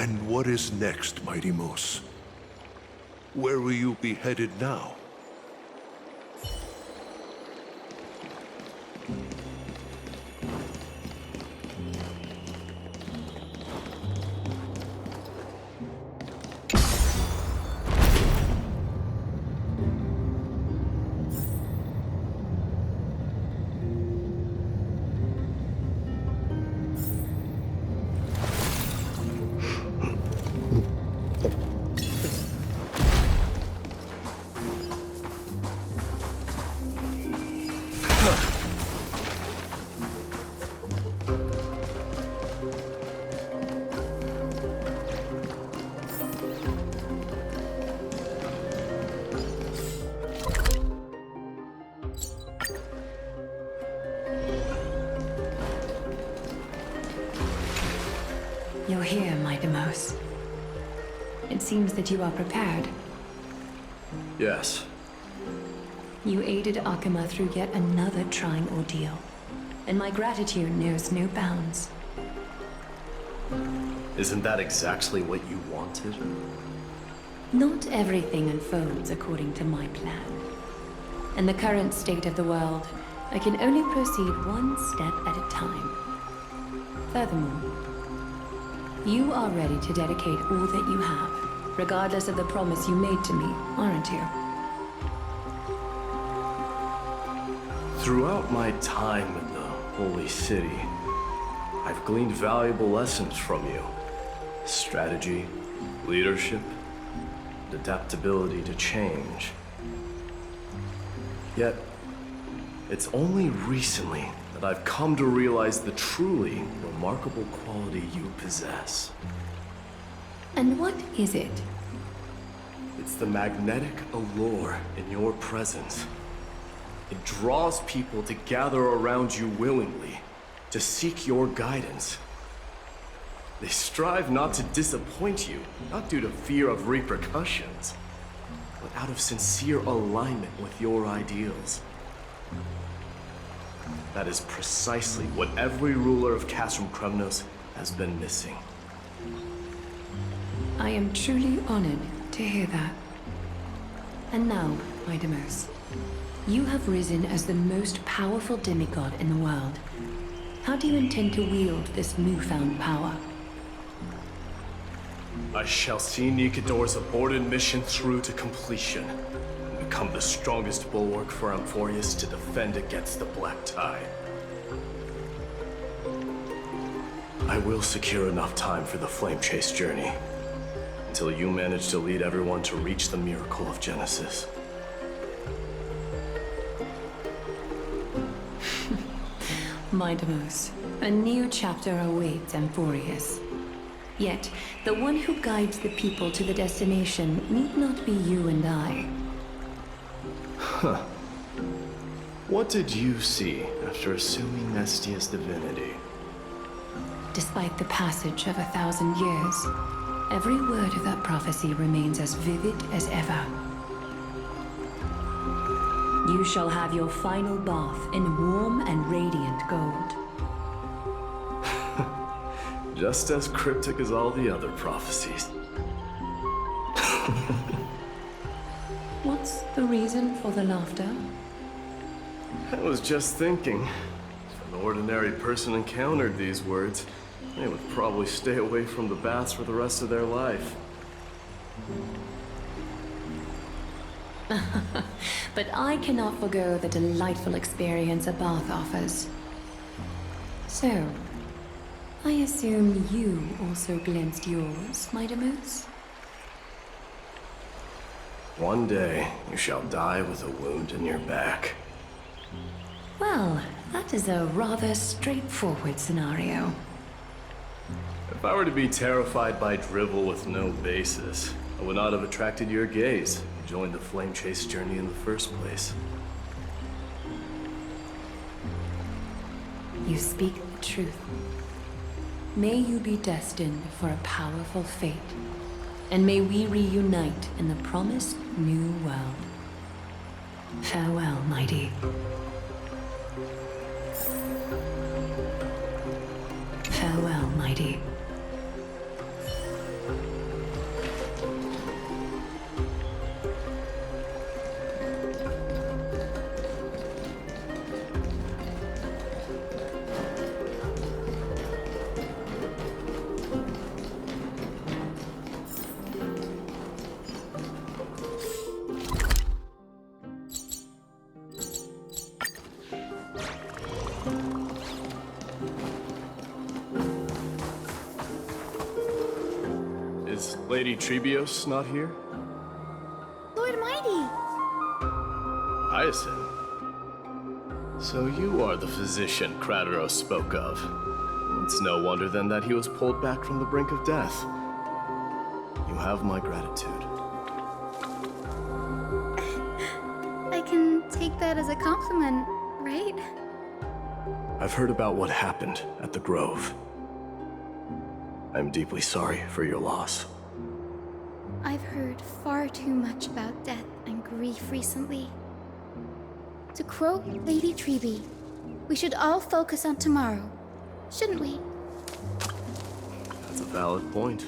And what is next, Mighty Moose? Where will you be headed now? You're here, my Demos. It seems that you are prepared. Yes. You aided Akuma through yet another trying ordeal, and my gratitude knows no bounds. Isn't that exactly what you wanted? Not everything unfolds according to my plan. In the current state of the world, I can only proceed one step at a time. Furthermore, you are ready to dedicate all that you have, regardless of the promise you made to me, aren't you? Throughout my time in the Holy City, I've gleaned valuable lessons from you. Strategy, leadership, and adaptability to change. Yet, it's only recently that I've come to realize the truly remarkable quality you possess. And what is it? It's the magnetic allure in your presence. It draws people to gather around you willingly, to seek your guidance. They strive not to disappoint you, not due to fear of repercussions, but out of sincere alignment with your ideals. That is precisely what every ruler of Castrum Kremnos has been missing. I am truly honored to hear that. And now, my Demos, you have risen as the most powerful demigod in the world. How do you intend to wield this newfound power? I shall see Nikador's aborted mission through to completion, and become the strongest bulwark for Amphorius to defend against the Black Tide. I will secure enough time for the Flame Chase journey, until you manage to lead everyone to reach the miracle of Genesis. My Demos, a new chapter awaits Amphorius. Yet, the one who guides the people to the destination need not be you and I. Huh. What did you see after assuming Nestia's divinity? Despite the passage of 1,000 years, every word of that prophecy remains as vivid as ever. You shall have your final bath in warm and radiant gold. Just as cryptic as all the other prophecies. What's the reason for the laughter? I was just thinking, if an ordinary person encountered these words, they would probably stay away from the baths for the rest of their life. But I cannot forgo the delightful experience a bath offers. So, I assume you also glimpsed yours, my Demos? One day, you shall die with a wound in your back. Well, that is a rather straightforward scenario. If I were to be terrified by drivel with no basis, I would not have attracted your gaze and joined the Flame Chase journey in the first place. You speak the truth. May you be destined for a powerful fate, and may we reunite in the promised new world. Farewell, mighty. Farewell, mighty. Lady Trebios not here? Lord Mighty! Hyacinth. So you are the physician Krateros spoke of. It's no wonder then that he was pulled back from the brink of death. You have my gratitude. I can take that as a compliment, right? I've heard about what happened at the Grove. I'm deeply sorry for your loss. I've heard far too much about death and grief recently. To quote Lady Trebi, we should all focus on tomorrow, shouldn't we? That's a valid point.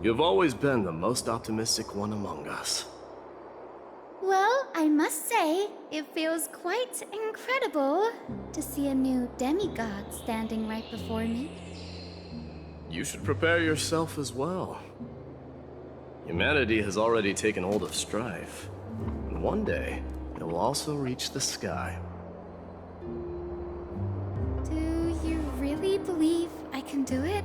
You've always been the most optimistic one among us. Well, I must say, it feels quite incredible to see a new demigod standing right before me. You should prepare yourself as well. Humanity has already taken hold of strife. And one day, it will also reach the sky. Do you really believe I can do it?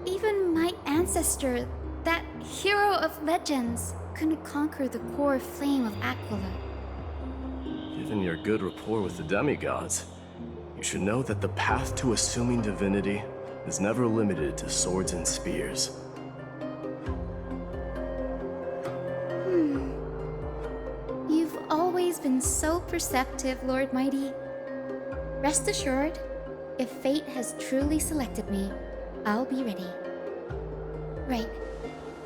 Even my ancestor, that hero of legends, couldn't conquer the core flame of Aquila. Given your good rapport with the demigods, you should know that the path to assuming divinity is never limited to swords and spears. You've always been so perceptive, Lord Mighty. Rest assured, if fate has truly selected me, I'll be ready. Right.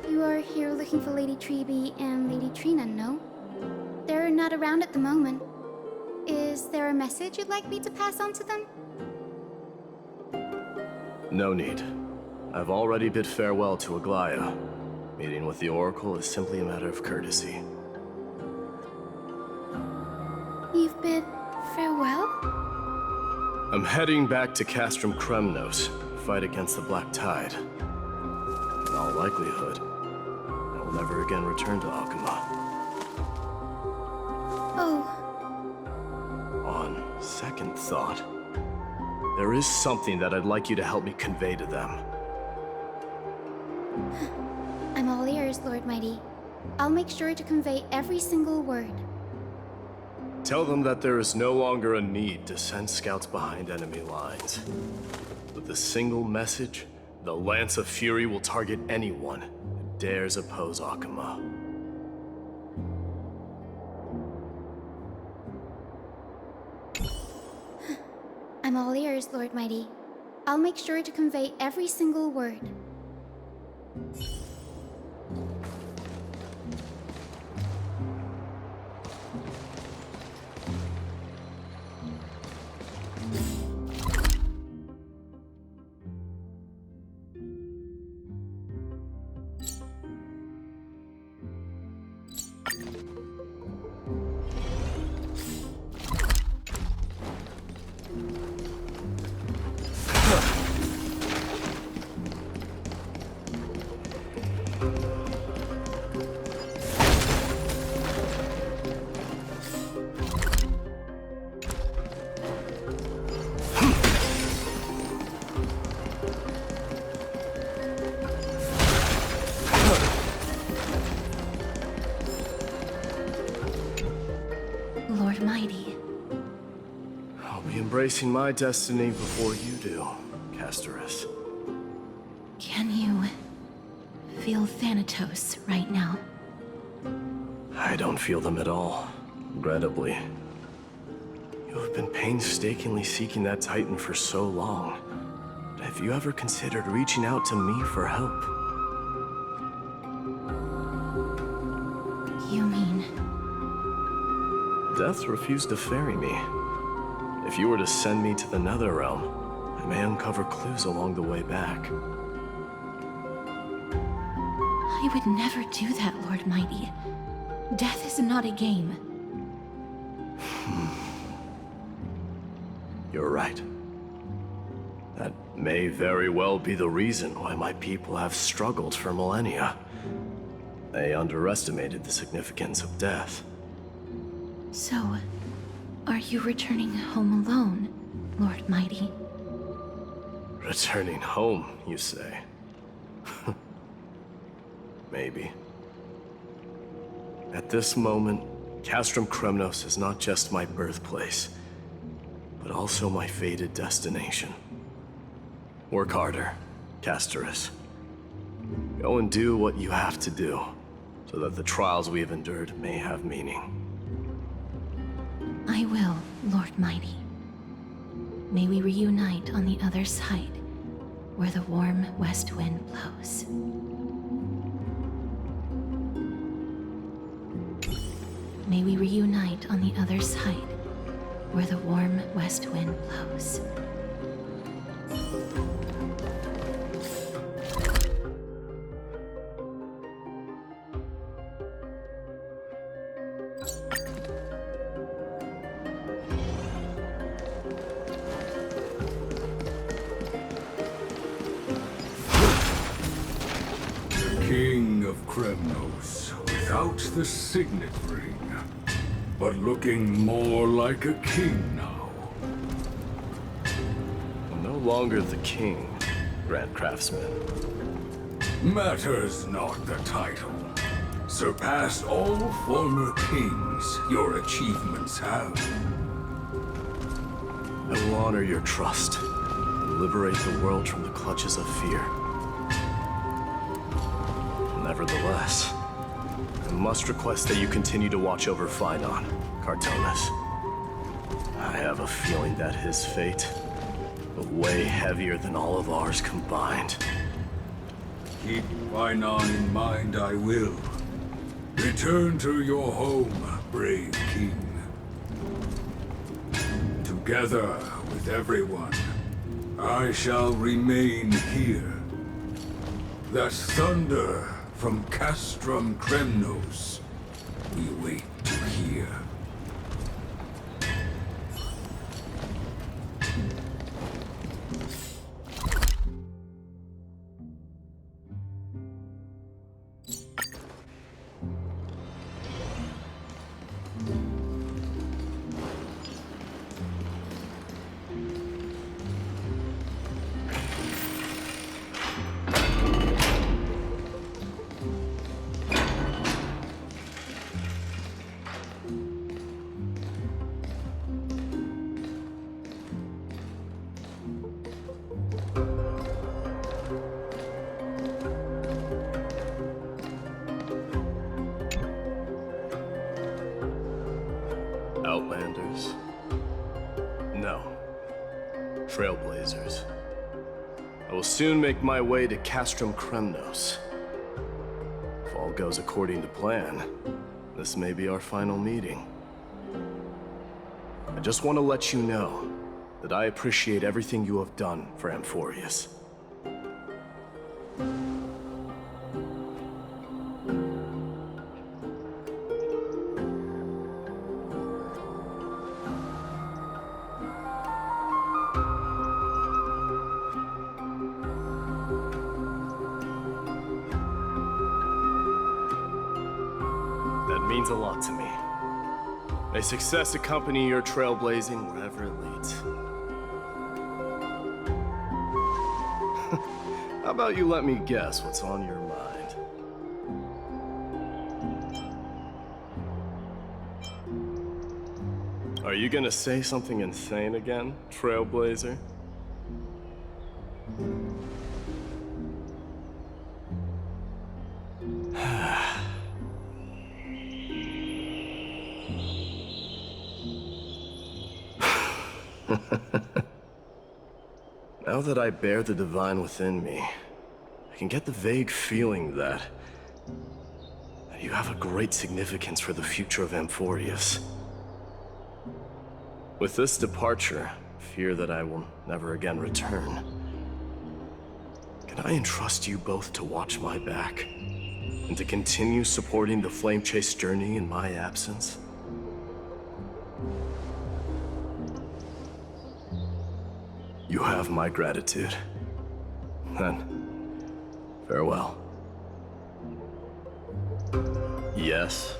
You are here looking for Lady Trebi and Lady Trina, no? They're not around at the moment. Is there a message you'd like me to pass on to them? No need. I've already bid farewell to Aglaya. Meeting with the Oracle is simply a matter of courtesy. You've bid farewell? I'm heading back to Castrum Kremnos to fight against the Black Tide. In all likelihood, I will never again return to Akuma. Oh, On second thought, there is something that I'd like you to help me convey to them. I'm all ears, Lord Mighty. I'll make sure to convey every single word. Tell them that there is no longer a need to send scouts behind enemy lines. With a single message, the Lance of Fury will target anyone who dares oppose Akuma. I'm all ears, Lord Mighty. I'll make sure to convey every single word. Lord Mighty. I'll be embracing my destiny before you do, Castorus. Can you feel Thanatos right now? I don't feel them at all, regrettably. You have been painstakingly seeking that Titan for so long. But have you ever considered reaching out to me for help? You mean... Death refused to ferry me. If you were to send me to the Netherrealm, I may uncover clues along the way back. I would never do that, Lord Mighty. Death is not a game. You're right. That may very well be the reason why my people have struggled for millennia. They underestimated the significance of death. So, are you returning home alone, Lord Mighty? Returning home, you say? maybe. At this moment, Castrum Kremnos is not just my birthplace, but also my fated destination. Work harder, Castorus. Go and do what you have to do, so that the trials we have endured may have meaning. I will, Lord Mighty. May we reunite on the other side, where the warm west wind blows. May we reunite on the other side, where the warm west wind blows. King of Kremnos, without the signet ring, but looking more like a king now. No longer the king, Grand Craftsman. Matters not the title. Surpassed all former kings your achievements have. I will honor your trust and liberate the world from the clutches of fear. Nevertheless, I must request that you continue to watch over Phynon, Cartonis. I have a feeling that his fate will weigh heavier than all of ours combined. Keep Phynon in mind, I will. Return to your home, brave king. Together with everyone, I shall remain here. That thunder from Castrum Kremnos we wait to hear. Outlanders? No. Trailblazers. I will soon make my way to Castrum Kremnos. If all goes according to plan, this may be our final meeting. I just want to let you know that I appreciate everything you have done for Amphorius. That means a lot to me. May success accompany your trailblazing wherever it leads. How about you let me guess what's on your mind? Are you gonna say something insane again, Trailblazer? Now that I bear the divine within me, I can get the vague feeling that you have a great significance for the future of Amphorius. With this departure, I fear that I will never again return. Can I entrust you both to watch my back and to continue supporting the Flame Chase journey in my absence? You have my gratitude. Then, farewell. Yes?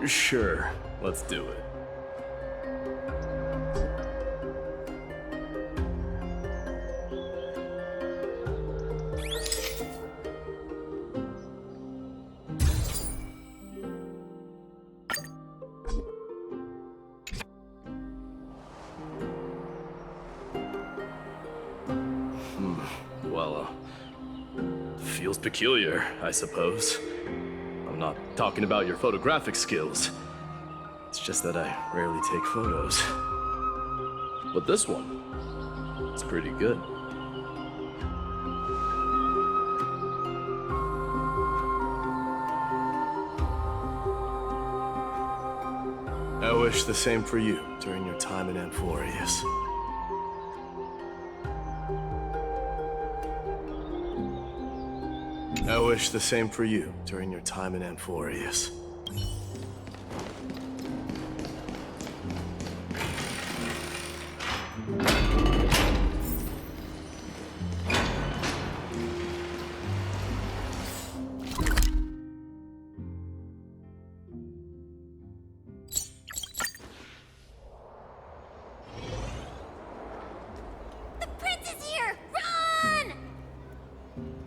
Sure, let's do it. peculiar, I suppose. I'm not talking about your photographic skills. It's just that I rarely take photos. But this one, it's pretty good. I wish the same for you during your time in Amphorius. I wish the same for you during your time in Amphorius. The prince is here! Run!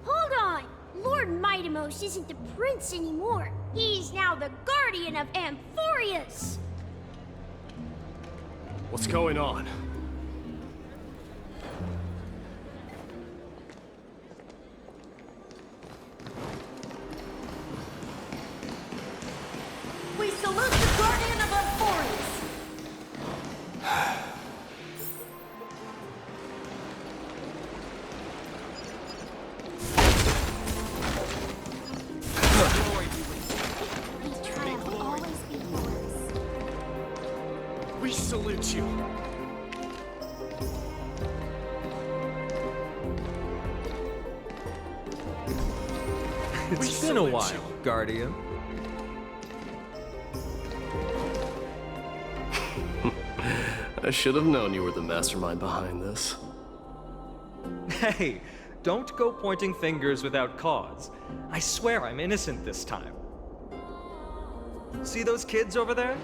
Hold on! Lord Mightimos isn't the prince anymore. He's now the guardian of Amphorius! What's going on? We salute the guardian of Amphorius! May triumph always be yours. We salute you. It's been a while, Guardian. I should have known you were the mastermind behind this. Hey, don't go pointing fingers without cause. I swear I'm innocent this time. See those kids over there?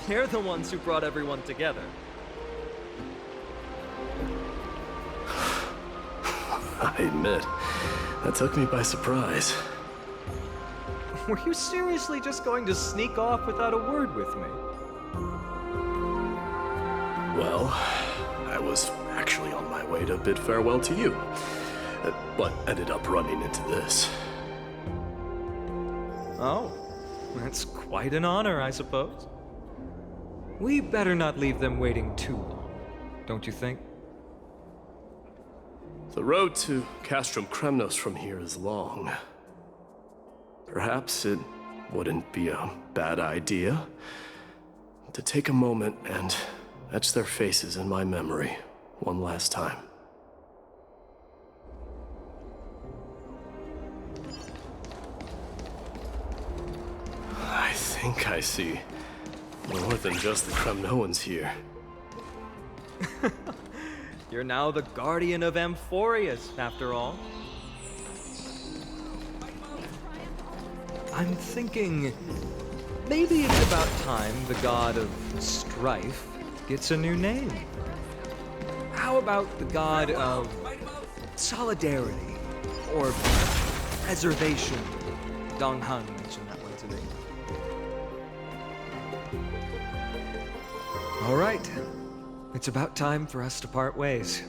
They're the ones who brought everyone together. I admit, that took me by surprise. Were you seriously just going to sneak off without a word with me? Well, I was actually on my way to bid farewell to you, but ended up running into this. Oh, that's quite an honor, I suppose. We better not leave them waiting too long, don't you think? The road to Castrum Kremnos from here is long. Perhaps it wouldn't be a bad idea to take a moment and etch their faces in my memory one last time. I think I see more than just the Kremnoans here. You're now the guardian of Amphorius, after all. I'm thinking maybe it's about time the god of strife gets a new name. How about the god of solidarity or preservation? Dong Han mentioned that one to me. All right. It's about time for us to part ways.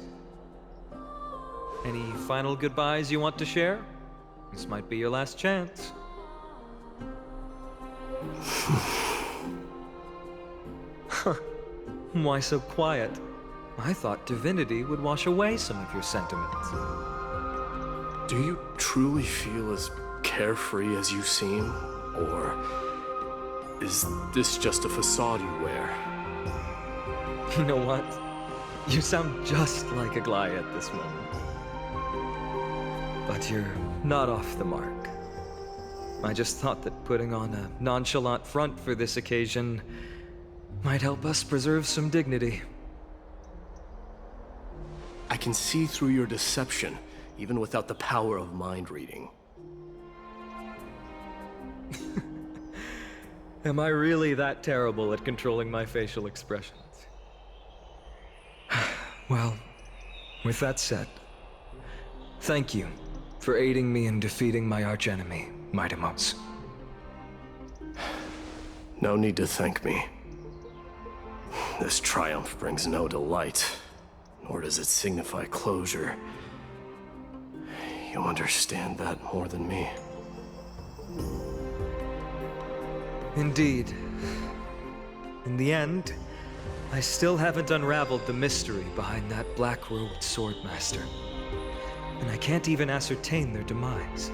Any final goodbyes you want to share? This might be your last chance. Why so quiet? I thought divinity would wash away some of your sentiments. Do you truly feel as carefree as you seem? Or is this just a facade you wear? You know what? You sound just like a Glai at this moment. But you're not off the mark. I just thought that putting on a nonchalant front for this occasion might help us preserve some dignity. I can see through your deception, even without the power of mind reading. Am I really that terrible at controlling my facial expressions? Well, with that said, thank you for aiding me in defeating my archenemy, Mightimos. No need to thank me. This triumph brings no delight, nor does it signify closure. You understand that more than me. Indeed. In the end, I still haven't unraveled the mystery behind that black-robed swordmaster. And I can't even ascertain their demise.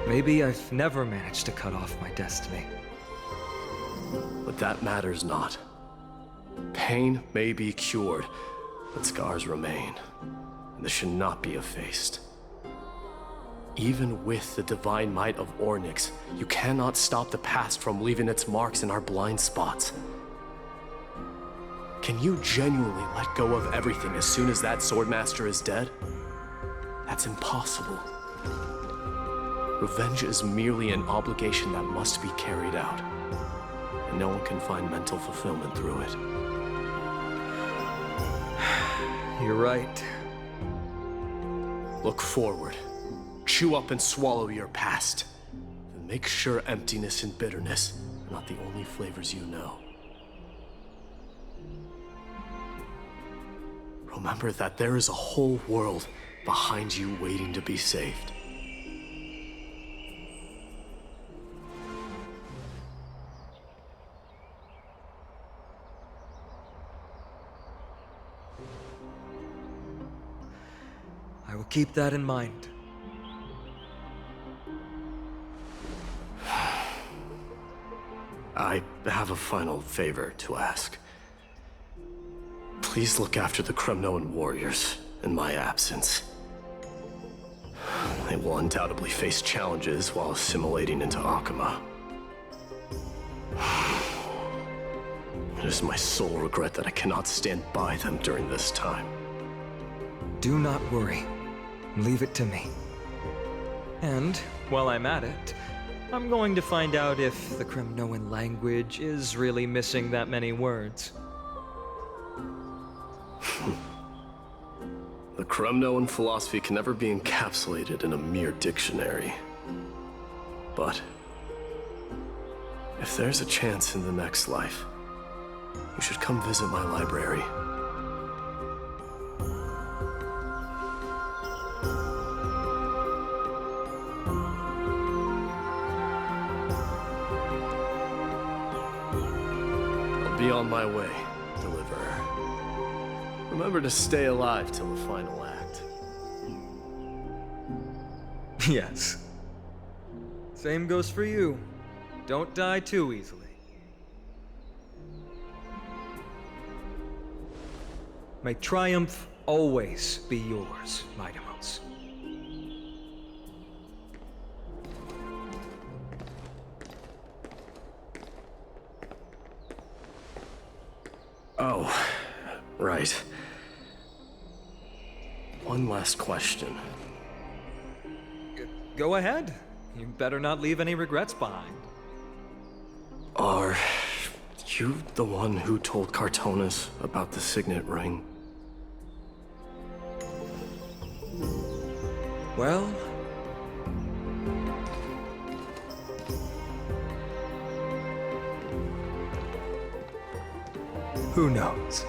Maybe I've never managed to cut off my destiny. But that matters not. Pain may be cured, but scars remain. And this should not be effaced. Even with the divine might of Ornyx, you cannot stop the past from leaving its marks in our blind spots. Can you genuinely let go of everything as soon as that swordmaster is dead? That's impossible. Revenge is merely an obligation that must be carried out. And no one can find mental fulfillment through it. You're right. Look forward. Chew up and swallow your past. And make sure emptiness and bitterness are not the only flavors you know. Remember that there is a whole world behind you waiting to be saved. I will keep that in mind. I have a final favor to ask. Please look after the Kremnoan warriors in my absence. They will undoubtedly face challenges while assimilating into Akama. It is my sole regret that I cannot stand by them during this time. Do not worry. Leave it to me. And, while I'm at it, I'm going to find out if the Kremnoan language is really missing that many words. The Kremnoan philosophy can never be encapsulated in a mere dictionary. But if there's a chance in the next life, you should come visit my library. I'll be on my way, Deliverer. Remember to stay alive till the final act. Yes. Same goes for you. Don't die too easily. May triumph always be yours, Midamos. Oh, right. One last question. Go ahead. You better not leave any regrets behind. Are you the one who told Cartonis about the signet ring? Well... who knows?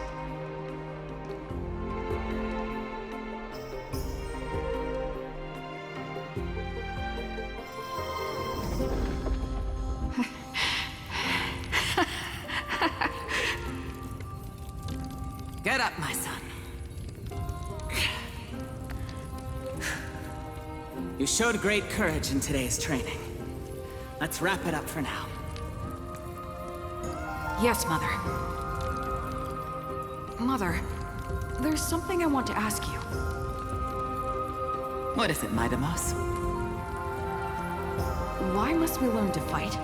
Get up, my son. You showed great courage in today's training. Let's wrap it up for now. Yes, Mother. Mother, there's something I want to ask you. What is it, Midamos? Why must we learn to fight?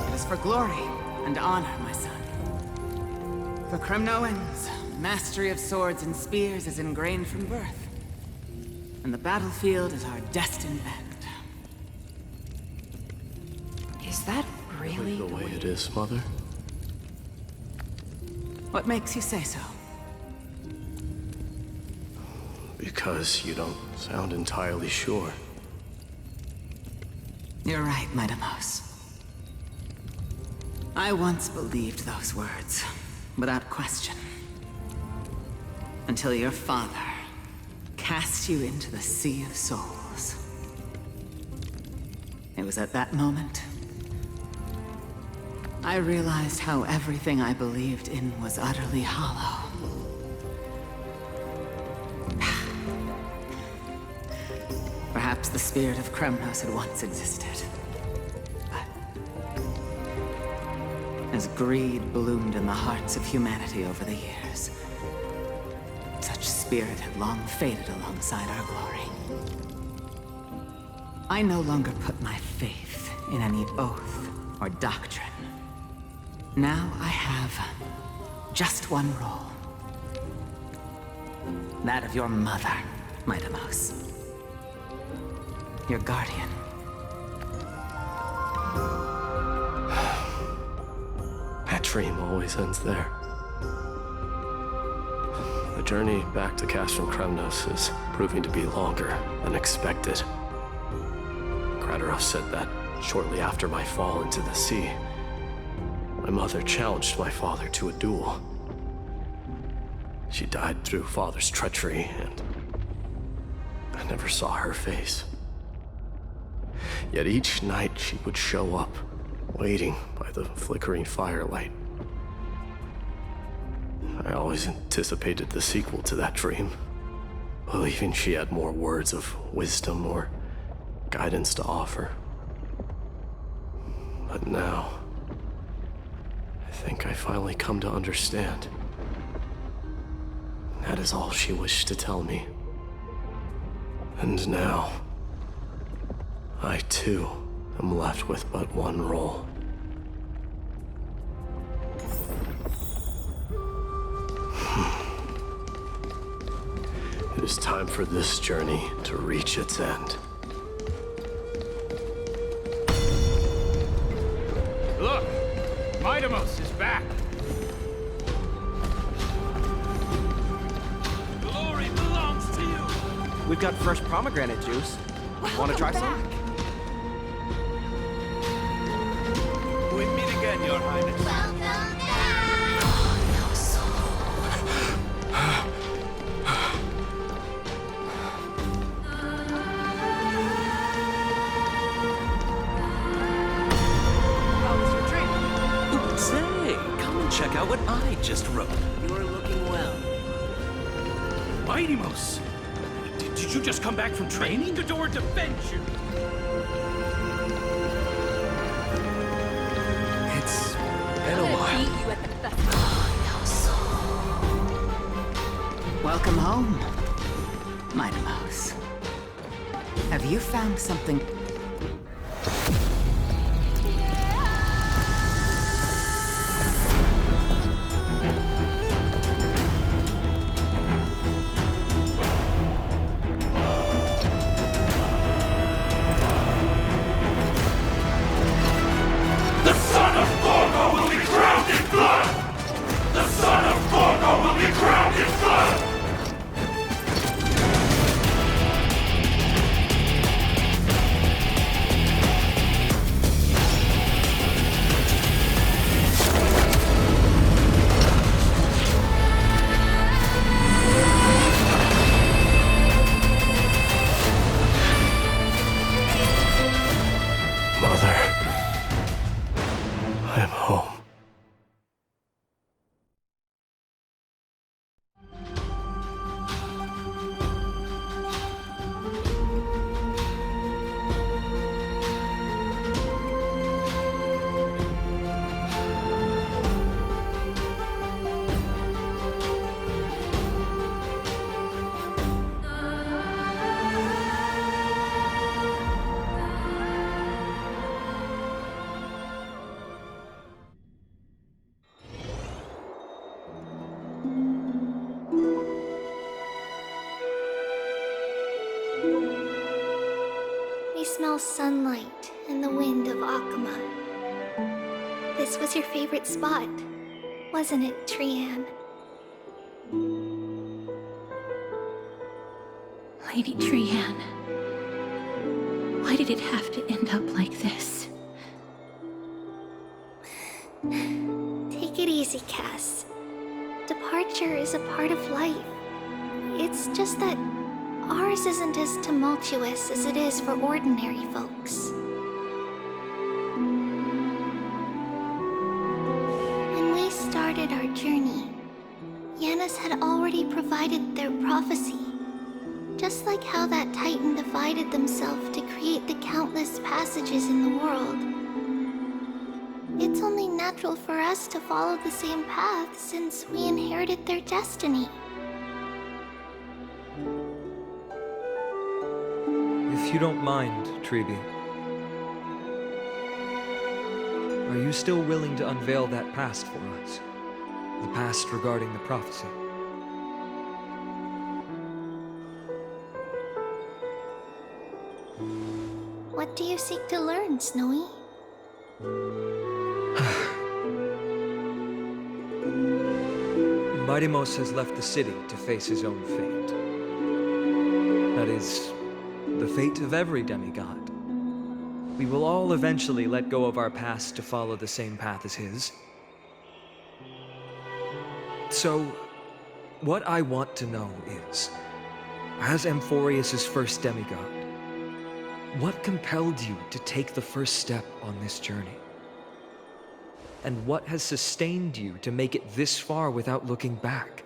It is for glory and honor, my son. For Kremnoans, mastery of swords and spears is ingrained from birth. And the battlefield is our destined end. Is that really The way it is, Mother? What makes you say so? Because you don't sound entirely sure. You're right, Midamos. I once believed those words, without question. until your father cast you into the Sea of Souls. It was at that moment I realized how everything I believed in was utterly hollow. Perhaps the spirit of Kremnos had once existed. But as greed bloomed in the hearts of humanity over the years, such spirit had long faded alongside our glory. I no longer put my faith in any oath or doctrine. Now I have just one role. That of your mother, Mightimos. Your guardian. That dream always ends there. The journey back to Castrum Kremnos is proving to be longer than expected. Kraterov said that shortly after my fall into the sea, my mother challenged my father to a duel. She died through father's treachery, and I never saw her face. Yet each night she would show up, waiting by the flickering firelight. I always anticipated the sequel to that dream, believing she had more words of wisdom or guidance to offer. But now, I think I finally come to understand. That is all she wished to tell me. And now, I too am left with but one role. It is time for this journey to reach its end. Look! Mightimos is back! Glory belongs to you! We've got fresh pomegranate juice. Want to try some? We meet again, Your Highness. Say, come and check out what I just wrote. You're looking well. Mightimos! Did you just come back from training? The door defends you! It's been a while. Welcome home, Mightimos. Have you found something? I smell sunlight and the wind of Akama. This was your favorite spot, wasn't it, Trianne? Lady Trianne, why did it have to end up like this? Take it easy, Cass. Departure is a part of life. It's just that ours isn't as tumultuous as it is for ordinary folks. When we started our journey, Yanis had already provided their prophecy. Just like how that Titan divided themselves to create the countless passages in the world. It's only natural for us to follow the same path since we inherited their destiny. If you don't mind, Treeby, are you still willing to unveil that past for us? The past regarding the prophecy? What do you seek to learn, Snowy? Mightimos has left the city to face his own fate. That is, the fate of every demigod. We will all eventually let go of our past to follow the same path as his. So, what I want to know is, as Amphorius' first demigod, what compelled you to take the first step on this journey? And what has sustained you to make it this far without looking back?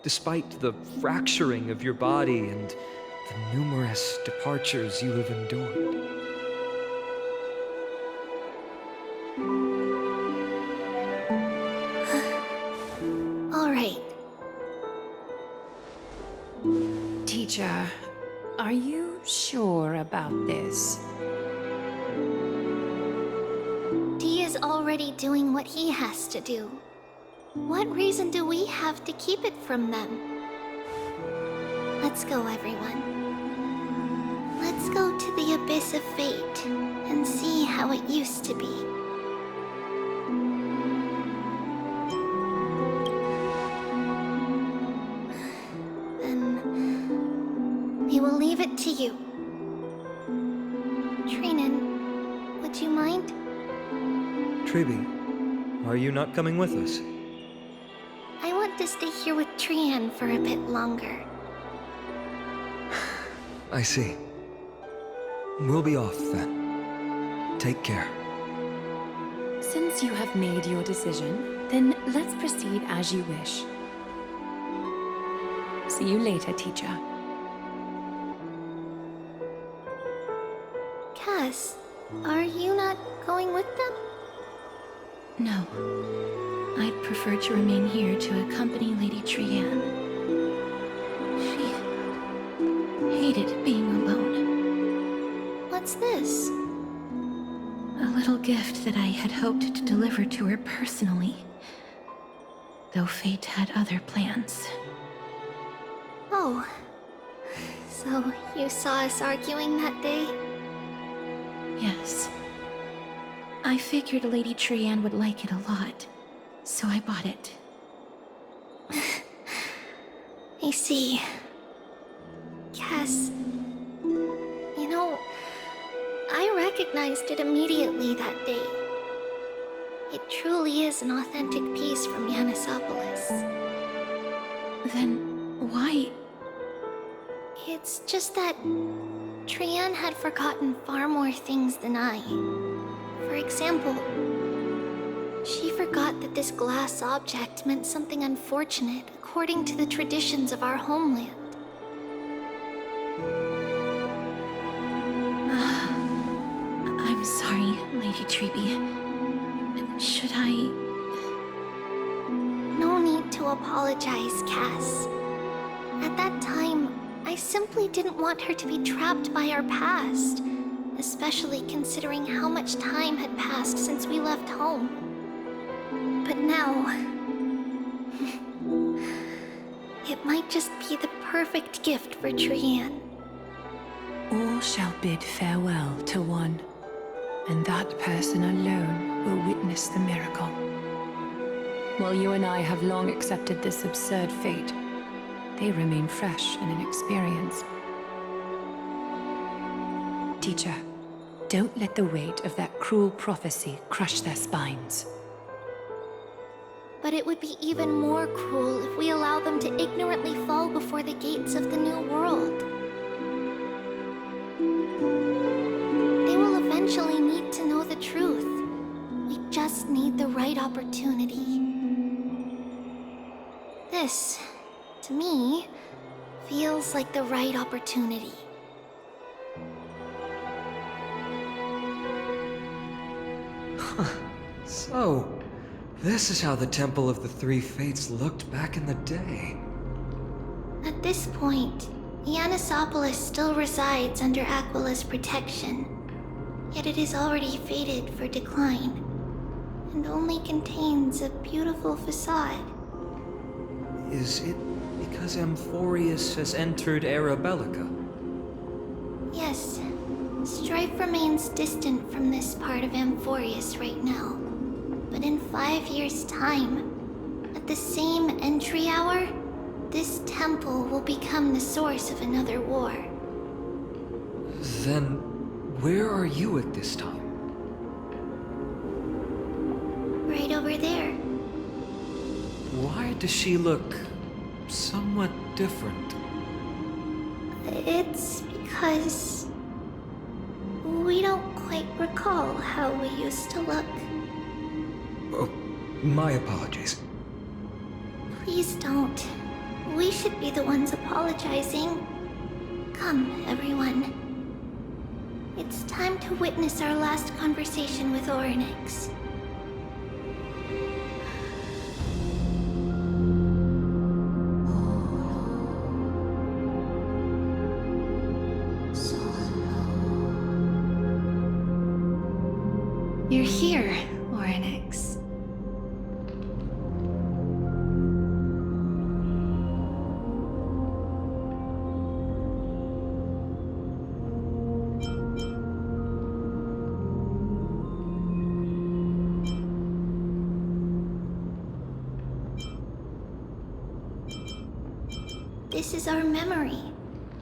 Despite the fracturing of your body and the numerous departures you have endured. All right. Teacher, are you sure about this? Dee is already doing what he has to do. What reason do we have to keep it from them? Let's go, everyone. Let's go to the abyss of fate and see how it used to be. Then we will leave it to you. Trinan, would you mind? Treeby, are you not coming with us? I want to stay here with Trian for a bit longer. I see. We'll be off then. Take care. Since you have made your decision, then let's proceed as you wish. See you later, teacher. Cass, are you not going with them? No. I'd prefer to remain here to accompany Lady Trian. She hated being alone. What's this? A little gift that I had hoped to deliver to her personally. Though fate had other plans. Oh. So you saw us arguing that day? Yes. I figured Lady Trian would like it a lot, so I bought it. I see. Cass, you know, I recognized it immediately that day. It truly is an authentic piece from Yanisopolis. Then why? It's just that Trian had forgotten far more things than I. For example, she forgot that this glass object meant something unfortunate according to the traditions of our homeland. I'm sorry, Lady Treeby. Should I... No need to apologize, Cass. At that time, I simply didn't want her to be trapped by our past, especially considering how much time had passed since we left home. But now... it might just be the perfect gift for Trian. All shall bid farewell to one, and that person alone will witness the miracle. While you and I have long accepted this absurd fate, they remain fresh and inexperienced. Teacher, don't let the weight of that cruel prophecy crush their spines. But it would be even more cruel if we allow them to ignorantly fall before the gates of the new world. They will eventually need to know the truth. We just need the right opportunity. This, to me, feels like the right opportunity. So, this is how the Temple of the Three Fates looked back in the day. At this point, Yannisopolis still resides under Aquila's protection, yet it is already fated for decline, and only contains a beautiful facade. Is it because Amphorius has entered Era Bellica? Yes, strife remains distant from this part of Amphorius right now. But in 5 years' time, at the same entry hour, this temple will become the source of another war. Then, where are you at this time? Right over there. Why does she look somewhat different? It's because we don't quite recall how we used to look. Oh, my apologies. Please don't. We should be the ones apologizing. Come, everyone. It's time to witness our last conversation with Orynyx. You're here, Orynyx. This is our memory,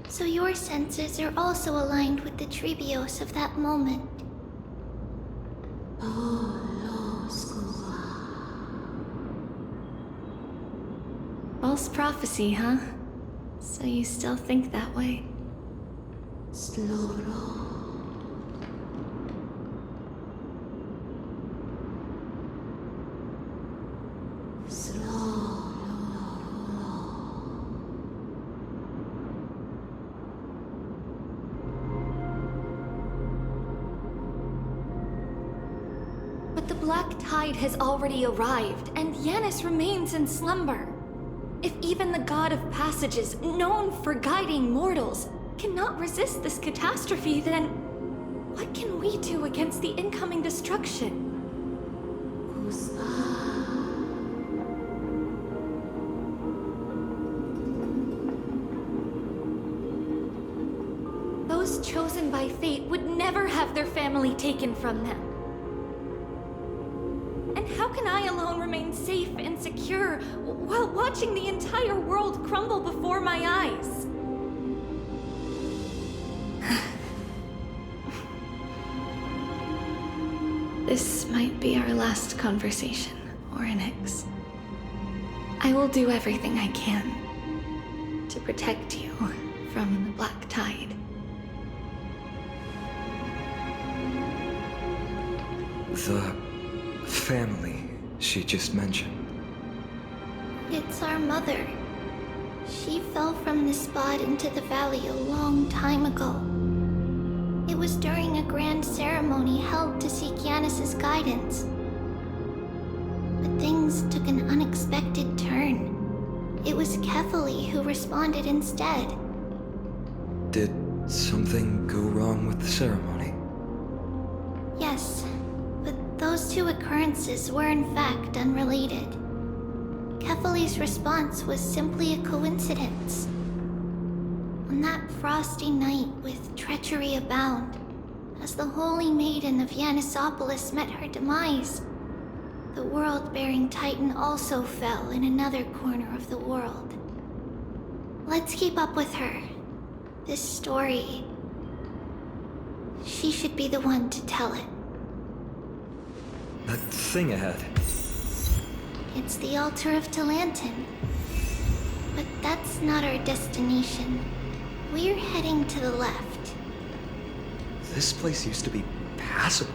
so your senses are also aligned with the Tribios of that moment. False prophecy, huh? So you still think that way? But the Black Tide has already arrived, and Yanis remains in slumber. If even the God of Passages, known for guiding mortals, cannot resist this catastrophe, then what can we do against the incoming destruction? Those chosen by fate would never have their family taken from them. And how can I alone remain safe and secure while watching the entire world crumble before my eyes? This might be our last conversation, Orynyx. I will do everything I can to protect you from the Black Tide. The family she just mentioned. It's our mother. She fell from the spot into the valley a long time ago. It was during a grand ceremony held to seek Yanis's guidance. But things took an unexpected turn. It was Kefali who responded instead. Did something go wrong with the ceremony? Yes, but those two occurrences were in fact unrelated. Kefali's response was simply a coincidence. On that frosty night with treachery abound, as the Holy Maiden of Yannisopolis met her demise, the world-bearing Titan also fell in another corner of the world. Let's keep up with her. This story, she should be the one to tell it. That thing ahead. It's the altar of Talantin. But that's not our destination. We're heading to the left. This place used to be passable.